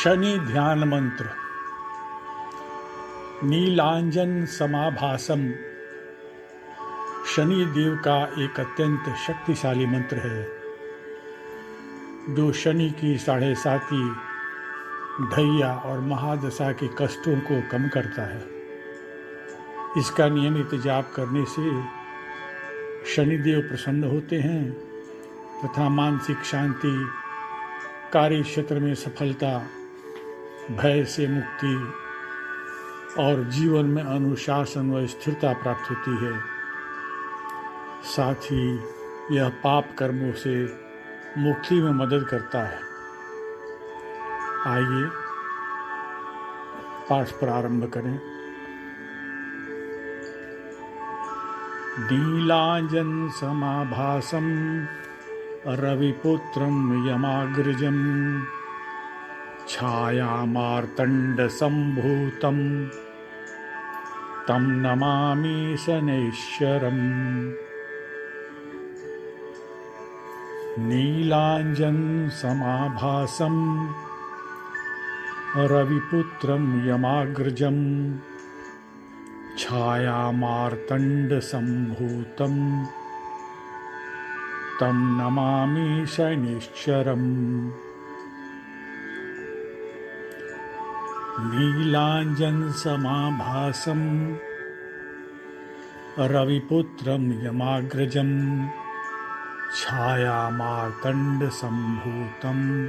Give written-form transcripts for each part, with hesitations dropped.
शनि ध्यान मंत्र। नीलांजन समाभासम शनि देव का एक अत्यंत शक्तिशाली मंत्र है जो शनि की 7.5 ढैया और महादशा के कष्टों को कम करता है। इसका नियमित जाप करने से शनिदेव प्रसन्न होते हैं तथा मानसिक शांति, कार्य क्षेत्र में सफलता, भय से मुक्ति और जीवन में अनुशासन व स्थिरता प्राप्त होती है। साथ ही यह पाप कर्मों से मुक्ति में मदद करता है। आइए पाठ प्रारंभ करें। नीलांजन समाभासम रविपुत्रं यमाग्रजं छायामार्तंड संभूतं तं नमामि शनैश्वरम्। नीलांजन समाभासं रविपुत्रं यमाग्रजं छायामार्तंड संभूतं तं नमामि शनैश्वरम्। नीलांजन समाभासं रविपुत्रं यमाग्रजं छायामार्तंड संभूतं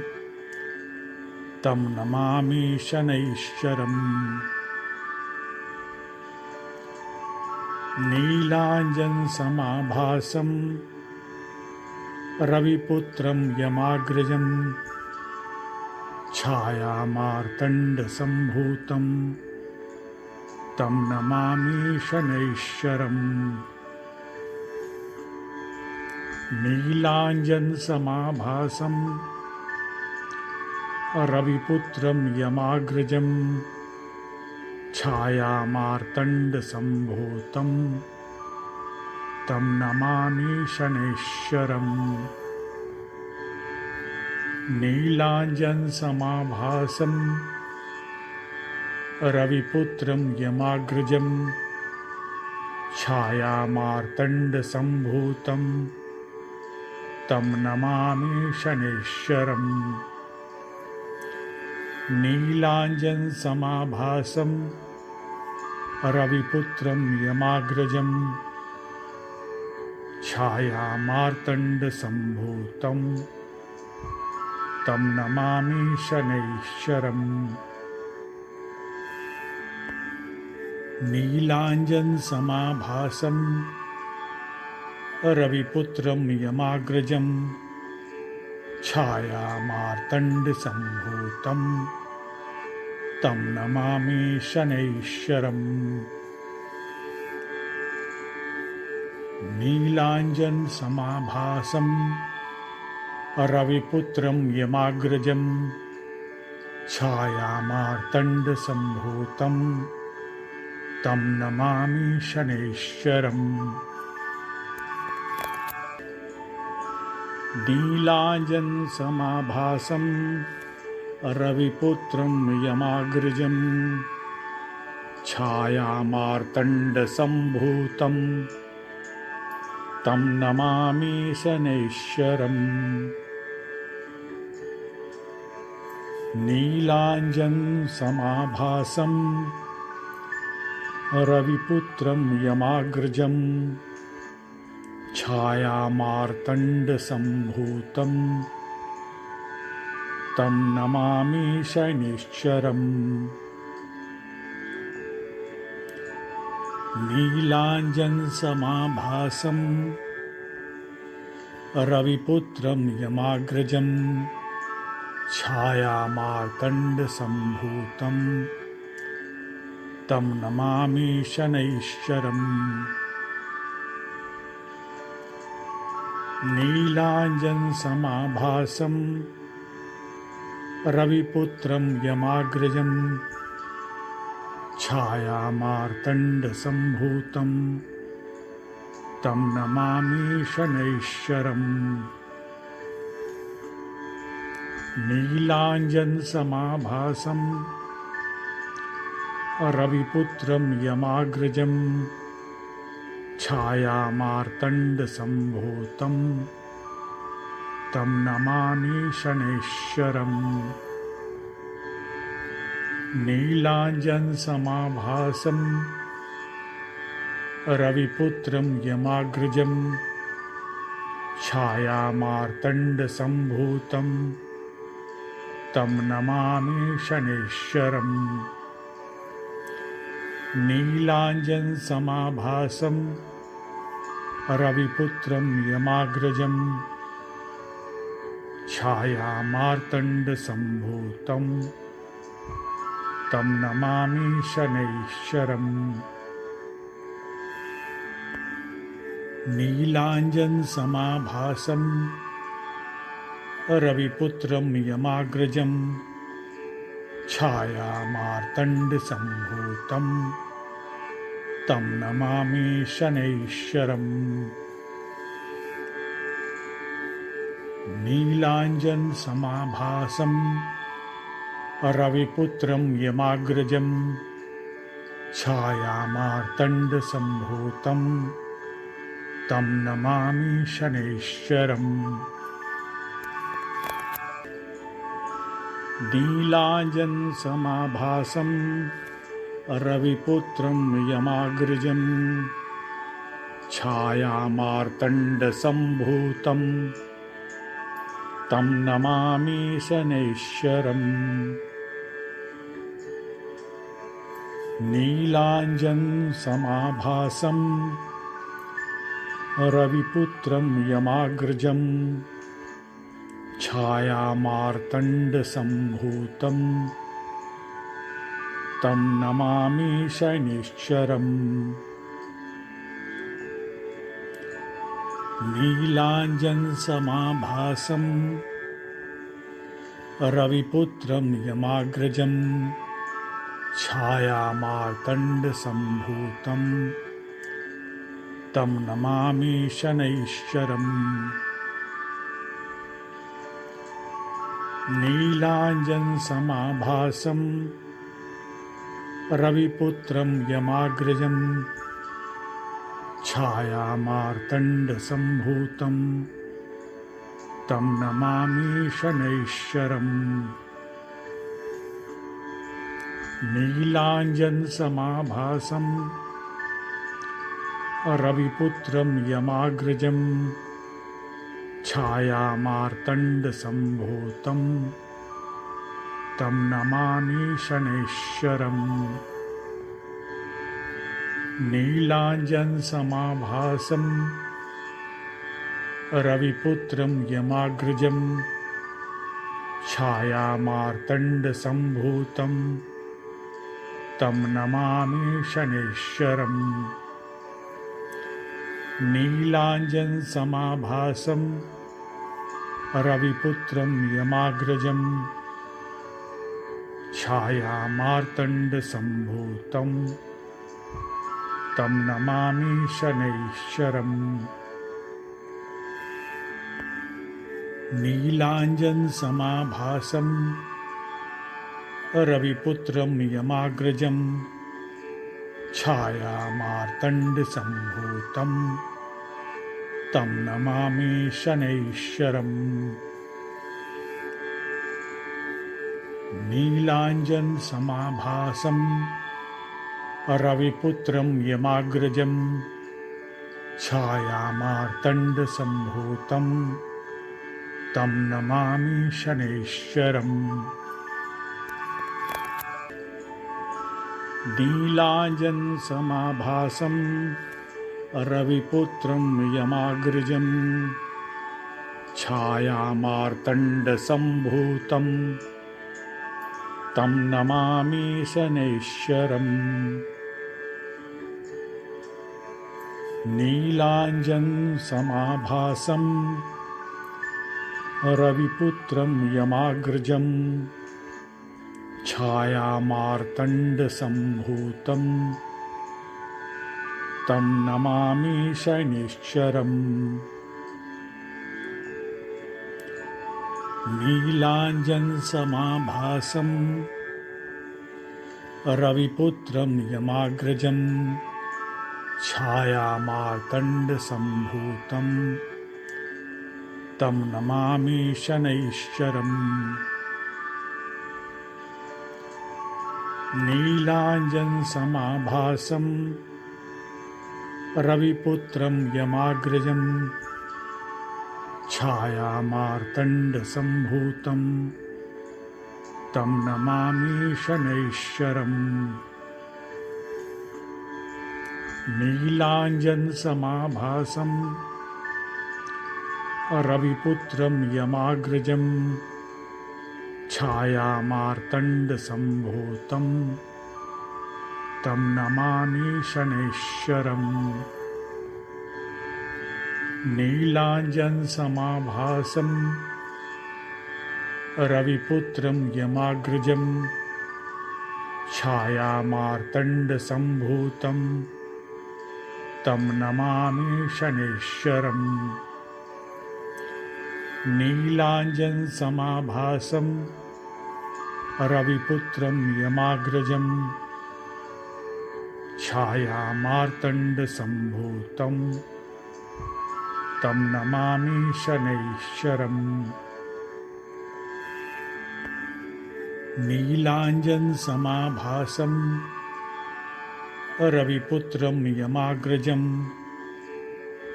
तं नमामि शनैश्वरम्। नीलांजन समाभासं रविपुत्रं यमाग्रजं छायामार्तंड संभूतं तं नमामि शनैश्वरम्। नीलांजन समाभासं रविपुत्रं यमाग्रजं छायामार्तंड संभूतं तं नमामि शनैश्वरम्। नीलांजन समाभासं रविपुत्रं यमाग्रजं छायामार्तंड संभूतं तं नमामि शनैश्वरम्। नीलांजन समाभासं रविपुत्रं यमाग्रजं छायामार्तंड संभूतं तं नमामि शनैश्वरम्। नीलांजन समाभासं रविपुत्रं यमाग्रजं छायामार्तंड संभूतं तं नमामि शनैश्वरम्। नीलांजन समाभासं रविपुत्रं यमाग्रजं छायामार्तंड संभूतं तं नमामि शनैश्वरम्। नीलांजन समाभासं रविपुत्रं यमाग्रजं छायामार्तंड संभूतं तं नमामि शनैश्वरम्। नीलांजन समाभासं रविपुत्रं यमाग्रजं छायामार्तंड संभूतं तं नमामि शनैश्वरम्। नीलांजन समाभासं रविपुत्रं यमाग्रजं छायामार्तंड संभूतं तं नमामि शनैश्वरम्। नीलांजन समाभासं रविपुत्रं यमाग्रजं छायामार्तंड संभूतं तं नमामि शनैश्वरम्। नीलाञ्जनसमाभासं रविपुत्रं यमाग्रजं छायामार्तण्डसम्भूतं तं नमामि शनैश्वरम्। नीलाञ्जनसमाभासं रविपुत्रं यमाग्रजं छायामार्तण्डसम्भूतं तं नमामि शनैश्वरम्। नीलाञ्जनसमाभासं रविपुत्रं यमाग्रजं छायामार्तण्डसम्भूतं तं नमामि शनैश्वरम्। नीलाञ्जनसमाभासं रविपुत्रं यमाग्रजं छायामार्तण्डसम्भूतं तं नमामि शनैश्वरम्। नीलाञ्जनसमाभासं रविपुत्रं यमाग्रजं छायामार्तण्डसम्भूतं तं नमामि शनैश्वरम्। नीलाञ्जनसमाभासं रविपुत्रं यमाग्रजं छायामार्तण्डसम्भूतं तं नमामि शनैश्वरम्। नीलाञ्जनसमाभासं रविपुत्रं यमाग्रजं छायामार्तण्डसम्भूतं तं नमामि शनैश्वरम्। नीलाञ्जनसमाभासं रविपुत्रं यमाग्रजं छायामार्तण्डसम्भूतं तं नमामि शनैश्वरम्। नीलाञ्जनसमाभासं रविपुत्रं यमाग्रजं छायामार्तण्डसम्भूतं तं नमामि शनैश्वरम्। नीलाञ्जनसमाभासं रविपुत्रं यमाग्रजं छायामार्तण्डसम्भूतं तं नमामि शनैश्वरम्। नीलाञ्जनसमाभासं रविपुत्रं यमाग्रजं छायामार्तण्डसम्भूतं तं नमामि शनैश्वरम्। नीलाञ्जनसमाभासं रविपुत्रं यमाग्रजं छायामार्तण्डसम्भूतं तं नमामि शनैश्वरम्। नीलाञ्जनसमाभासं रविपुत्रं यमाग्रजं छायामार्तण्डसम्भूतं तं नमामि शनैश्वरम्। नीलाञ्जनसमाभासं रविपुत्रं यमाग्रजं छायामार्तण्डसम्भूतं तं नमामि शनैश्वरम्। नीलाञ्जनसमाभासं रविपुत्रं यमाग्रजं छायामार्तण्डसम्भूतं तं नमामि शनैश्वरम्। नीलाञ्जनसमाभासं रविपुत्रं यमाग्रजं छायामार्तण्डसम्भूतं तं नमामि शनैश्वरम्। नीलाञ्जनसमाभासं रविपुत्रं यमाग्रजं छायामार्तण्डसम्भूतं तं नमामि शनैश्चरम्। नीलाञ्जनसमाभासं रविपुत्रं यमाग्रजं छायामार्तण्डसम्भूतं तं नमामि शनैश्चरम्। नीलाञ्जनसमाभासं रविपुत्रं यमाग्रजं छायामार्तण्डसम्भूतं तं नमामि शनैश्चरम्। नीलाञ्जनसमाभासं रविपुत्रं यमाग्रजं छायामार्तण्डसम्भूतं तं नमामि शनैश्चरम्। नीलाञ्जनसमाभासं रविपुत्रं यमाग्रजं छायामार्तण्डसम्भूतं तं नमामि शनैश्चरम्। नीलाञ्जनसमाभासं रविपुत्रं यमाग्रजं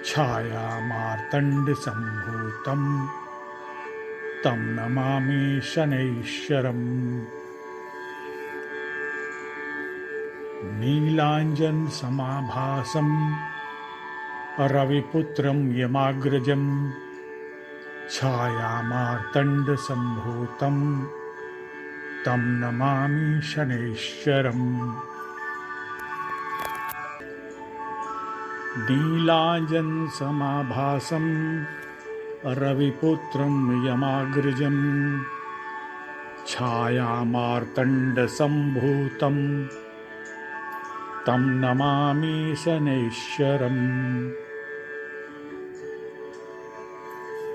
छायामार्तण्डसम्भूतं तं नमामि शनैश्चरम्। नीलाञ्जनसमाभासं रविपुत्रं यमाग्रजं छायामार्तण्डसम्भूतं तं नमामि शनैश्चरम्। नीलाञ्जनसमाभासं रविपुत्रं यमाग्रजं छायामार्तण्डसम्भूतं तं नमामि शनैश्चरम्।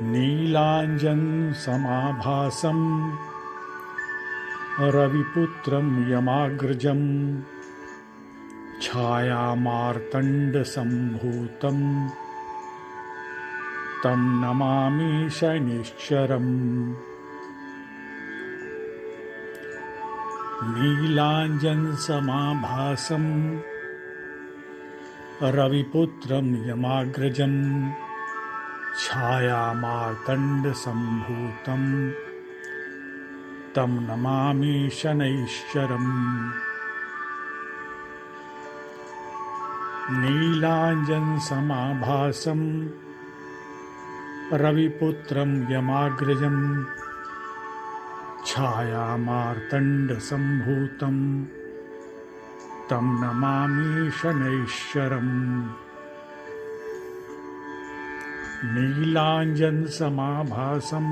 नीलाञ्जनसमाभासं रविपुत्रं यमाग्रजं छायामार्तण्डसम्भूतं तं नमामि शनैश्चरम्। नीलाञ्जनसमाभासं रविपुत्रं यमाग्रजं छायामार्तण्डसम्भूतं तं नमामि शनैश्चरम्। नीलाञ्जनसमाभासं रविपुत्रं यमाग्रजं छायामार्तण्डसम्भूतं तं नमामि शनैश्चरम्। नीलाञ्जनसमाभासं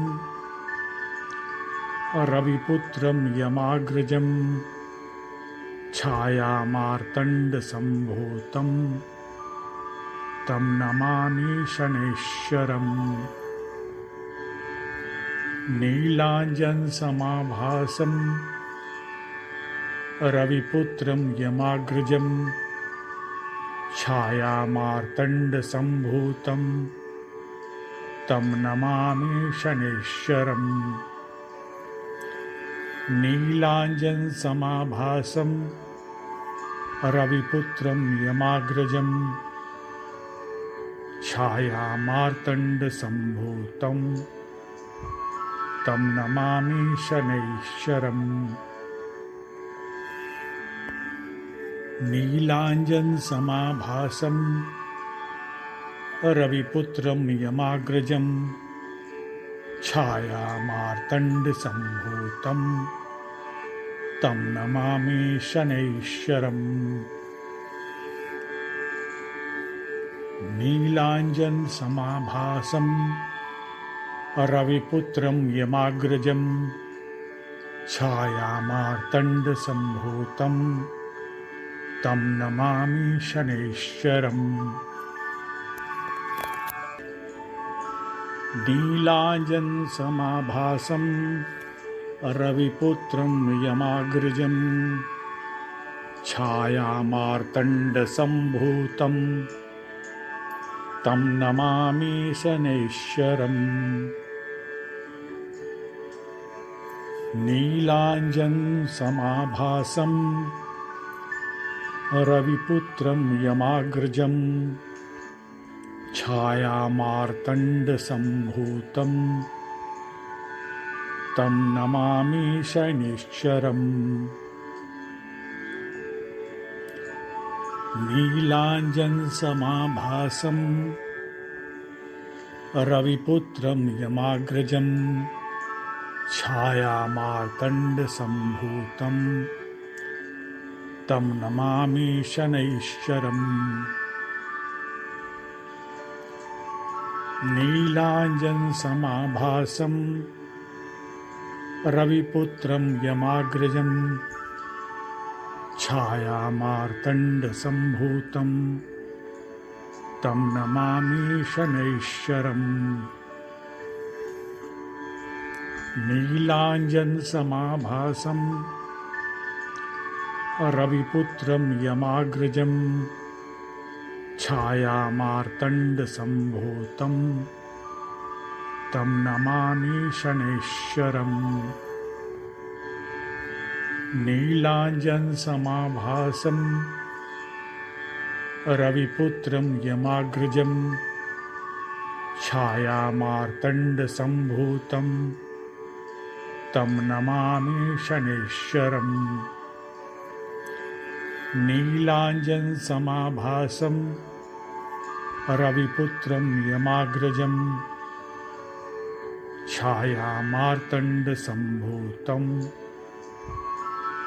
रविपुत्रं यमाग्रजं छायामार्तण्डसम्भूतं तं नमामि शनैश्चरम्। नीलाञ्जनसमाभासं रविपुत्रं यमाग्रजं छायामार्तण्डसम्भूतं तं नमामि शनैश्चरम्। नीलाञ्जनसमाभासं रविपुत्रं यमाग्रजं छायामार्तण्डसम्भूतं तं नमामि शनैश्चरम्। नीलाञ्जनसमाभासं रविपुत्रं यमाग्रजं छायामार्तण्डसम्भूतं तं नमामि शनैश्चरम्। नीलाञ्जनसमाभासं रविपुत्रं यमाग्रजं छायामार्तण्डसम्भूतं तं नमामि शनैश्चरम्। नीलाञ्जनसमाभासं रविपुत्रं यमाग्रजं छायामार्तण्डसम्भूतं तं नमामि शनैश्चरम्। नीलाञ्जनसमाभासं रविपुत्रं यमाग्रजं छायामार्तण्डसम्भूतं तं नमामि शनैश्चरम्। नीलाञ्जनसमाभासं रविपुत्रं यमाग्रजं छायामार्तण्डसम्भूतं तं नमामि शनैश्चरम्। नीलाञ्जनसमाभासं रविपुत्रं यमाग्रजं छायामार्तण्डसम्भूतं तं नमामि शनैश्चरम्। नीलाञ्जनसमाभासं रविपुत्रं यमाग्रजं छायामार्तण्डसम्भूतं तं नमामि शनैश्चरम्। नीलाञ्जनसमाभासं रविपुत्रं यमाग्रजं छायामार्तण्डसम्भूतं तं नमामि शनैश्चरम्। नीलाञ्जनसमाभासं रविपुत्रं यमाग्रजं छायामार्तण्डसम्भूतं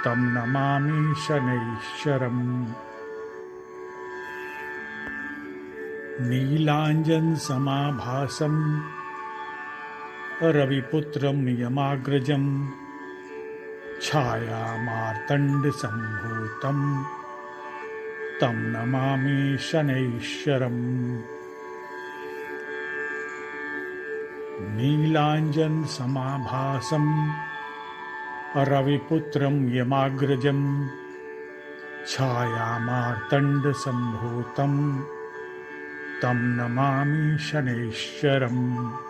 तं नमामि शनैश्चरम्। नीलाञ्जनसमाभासं रविपुत्रं यमाग्रजं छायामार्तण्डसम्भूतं तं नमामि शनैश्चरम्। नीलाञ्जनसमाभासं रविपुत्रं यमाग्रजं छायामार्तण्डसम्भूतं तं नमामि शनैश्चरम्।